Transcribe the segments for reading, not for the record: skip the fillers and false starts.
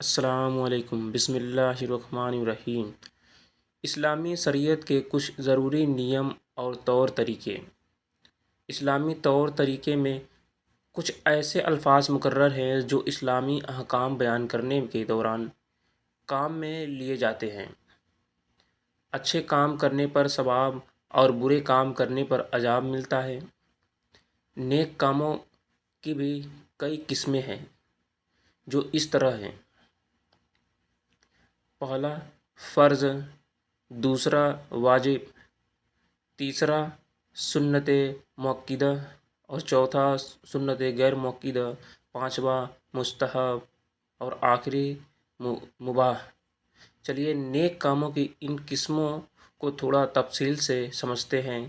السلام علیکم، بسم اللہ الرحمن الرحیم۔ اسلامی شریعت کے کچھ ضروری نیم اور طور طریقے۔ اسلامی طور طریقے میں کچھ ایسے الفاظ مقرر ہیں جو اسلامی احکام بیان کرنے کے دوران کام میں لیے جاتے ہیں۔ اچھے کام کرنے پر ثواب اور برے کام کرنے پر عذاب ملتا ہے۔ نیک کاموں کی بھی کئی قسمیں ہیں جو اس طرح ہیں: پہلا فرض، دوسرا واجب، تیسرا سنت مؤکدہ اور چوتھا سنت غیر مؤکدہ، پانچواں مستحب اور آخری مباح۔ چلیے نیک کاموں کی ان قسموں کو تھوڑا تفصیل سے سمجھتے ہیں۔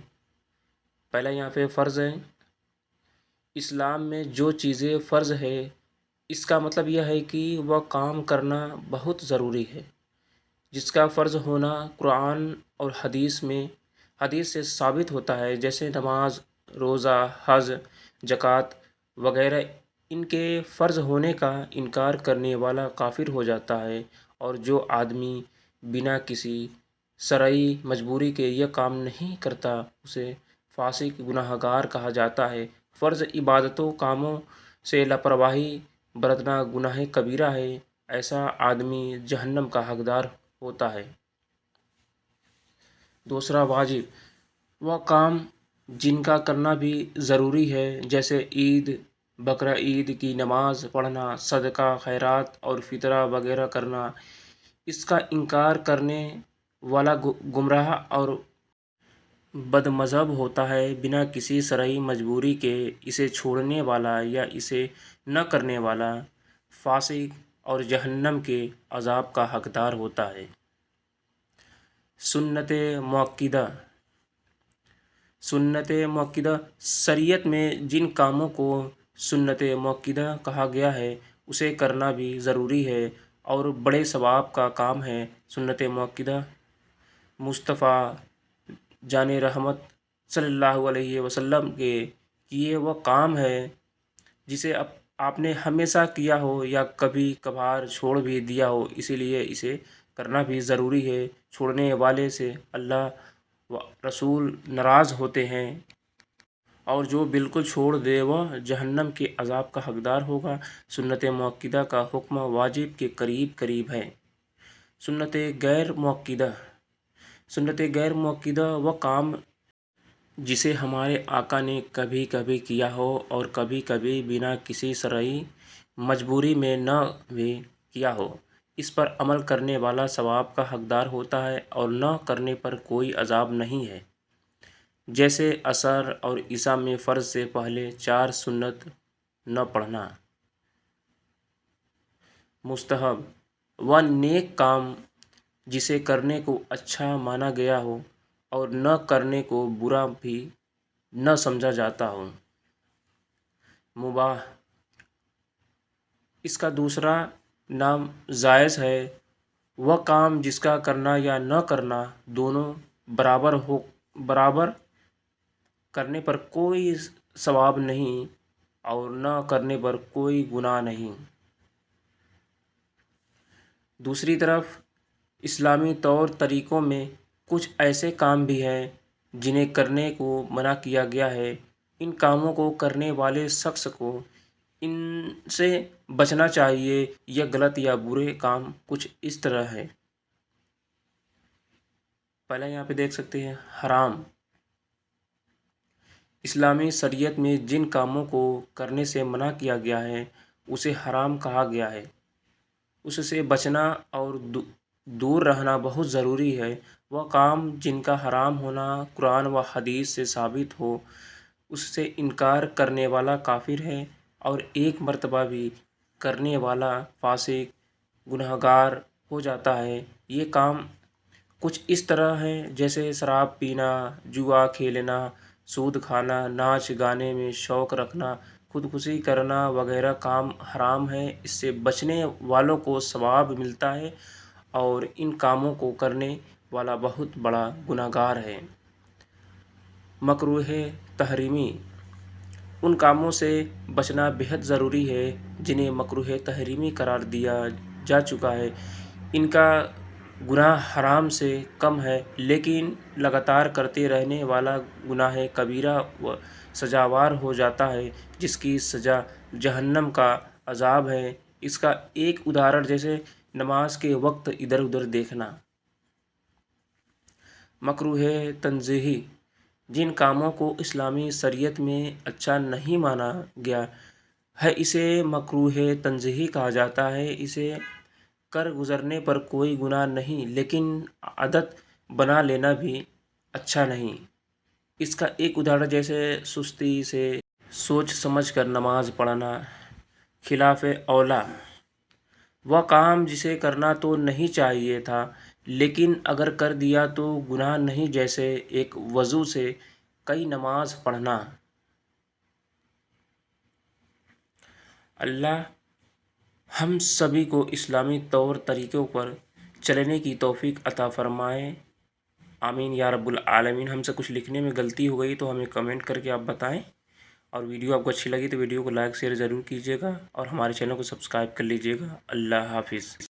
پہلا یہاں پہ فرض ہے۔ اسلام میں جو چیزیں فرض ہے اس کا مطلب یہ ہے کہ وہ کام کرنا بہت ضروری ہے، جس کا فرض ہونا قرآن اور حدیث سے ثابت ہوتا ہے، جیسے نماز، روزہ، حج، زکوٰۃ وغیرہ۔ ان کے فرض ہونے کا انکار کرنے والا کافر ہو جاتا ہے، اور جو آدمی بنا کسی شرعی مجبوری کے یہ کام نہیں کرتا اسے فاسق، گناہ گار کہا جاتا ہے۔ فرض عبادتوں کاموں سے لاپرواہی برتنا گناہ کبیرہ ہے، ایسا آدمی جہنم کا حقدار ہوتا ہے۔ دوسرا واجب، وہ کام جن کا کرنا بھی ضروری ہے، جیسے عید، بقرعید کی نماز پڑھنا، صدقہ، خیرات اور فطرہ وغیرہ کرنا۔ اس کا انکار کرنے والا گمراہ اور بد مذہب ہوتا ہے۔ بنا کسی شرعی مجبوری کے اسے چھوڑنے والا یا اسے نہ کرنے والا فاسق اور جہنم کے عذاب کا حقدار ہوتا ہے۔ سنت مؤکدہ۔ سنت مؤکدہ، شریعت میں جن کاموں کو سنت مؤکدہ کہا گیا ہے اسے کرنا بھی ضروری ہے اور بڑے ثواب کا کام ہے۔ سنت مؤکدہ مصطفیٰ جان رحمت صلی اللہ علیہ وسلم کے کیے وہ کام ہے جسے آپ نے ہمیشہ کیا ہو یا کبھی کبھار چھوڑ بھی دیا ہو، اسی لیے اسے کرنا بھی ضروری ہے۔ چھوڑنے والے سے اللہ و رسول ناراض ہوتے ہیں، اور جو بالکل چھوڑ دے وہ جہنم کے عذاب کا حقدار ہوگا۔ سنت مؤکدہ کا حکم واجب کے قریب قریب ہے۔ سنت غیر مؤکدہ۔ سنت غیر مؤکدہ وہ کام جسے ہمارے آقا نے کبھی کبھی کیا ہو اور کبھی کبھی بنا کسی شرعی مجبوری میں نہ بھی کیا ہو۔ اس پر عمل کرنے والا ثواب کا حقدار ہوتا ہے اور نہ کرنے پر کوئی عذاب نہیں ہے، جیسے عصر اور عشاء میں فرض سے پہلے 4 سنت نہ پڑھنا۔ مستحب، وہ نیک کام جسے کرنے کو اچھا مانا گیا ہو اور نہ کرنے کو برا بھی نہ سمجھا جاتا ہو۔ مباح، اس کا دوسرا نام جائز ہے۔ وہ کام جس کا کرنا یا نہ کرنا دونوں برابر کرنے پر کوئی ثواب نہیں اور نہ کرنے پر کوئی گناہ نہیں۔ دوسری طرف اسلامی طور طریقوں میں کچھ ایسے کام بھی ہیں جنہیں کرنے کو منع کیا گیا ہے۔ ان کاموں کو کرنے والے شخص کو ان سے بچنا چاہیے۔ یہ غلط یا برے کام کچھ اس طرح ہیں۔ پہلا یہاں پہ دیکھ سکتے ہیں حرام۔ اسلامی شریعت میں جن کاموں کو کرنے سے منع کیا گیا ہے اسے حرام کہا گیا ہے۔ اس سے بچنا اور دور رہنا بہت ضروری ہے۔ وہ کام جن کا حرام ہونا قرآن و حدیث سے ثابت ہو اس سے انکار کرنے والا کافر ہے، اور ایک مرتبہ بھی کرنے والا فاسق، گناہ گار ہو جاتا ہے۔ یہ کام کچھ اس طرح ہیں جیسے شراب پینا، جوا کھیلنا، سود کھانا، ناچ گانے میں شوق رکھنا، خودکشی کرنا وغیرہ کام حرام ہیں۔ اس سے بچنے والوں کو ثواب ملتا ہے اور ان کاموں کو کرنے والا بہت بڑا گناہ گار ہے۔ مکروہ تحریمی، ان کاموں سے بچنا بہت ضروری ہے جنہیں مکروہ تحریمی قرار دیا جا چکا ہے۔ ان کا گناہ حرام سے کم ہے، لیکن لگاتار کرتے رہنے والا گناہ کبیرہ و سزاوار ہو جاتا ہے، جس کی سزا جہنم کا عذاب ہے۔ اس کا ایک ادھارن جیسے نماز کے وقت ادھر ادھر دیکھنا۔ مکروہ تنزیہی: جن کاموں کو اسلامی شریعت میں اچھا نہیں مانا گیا ہے اسے مکروہ تنزیہی کہا جاتا ہے۔ اسے کر گزرنے پر کوئی گناہ نہیں، لیکن عادت بنا لینا بھی اچھا نہیں۔ اس کا ایک ادھارن جیسے سستی سے سوچ سمجھ کر نماز پڑھنا۔ خلاف اولیٰ: وہ کام جسے کرنا تو نہیں چاہیے تھا لیکن اگر کر دیا تو گناہ نہیں، جیسے ایک وضو سے کئی نماز پڑھنا۔ اللہ ہم سبھی کو اسلامی طور طریقوں پر چلنے کی توفیق عطا فرمائے، آمین یا رب العالمین۔ ہم سے کچھ لکھنے میں غلطی ہو گئی تو ہمیں کمنٹ کر کے آپ بتائیں، اور ویڈیو آپ کو اچھی لگی تو ویڈیو کو لائک شیئر ضرور کیجیے گا، اور ہمارے چینل کو سبسکرائب کر لیجیے گا۔ اللہ حافظ۔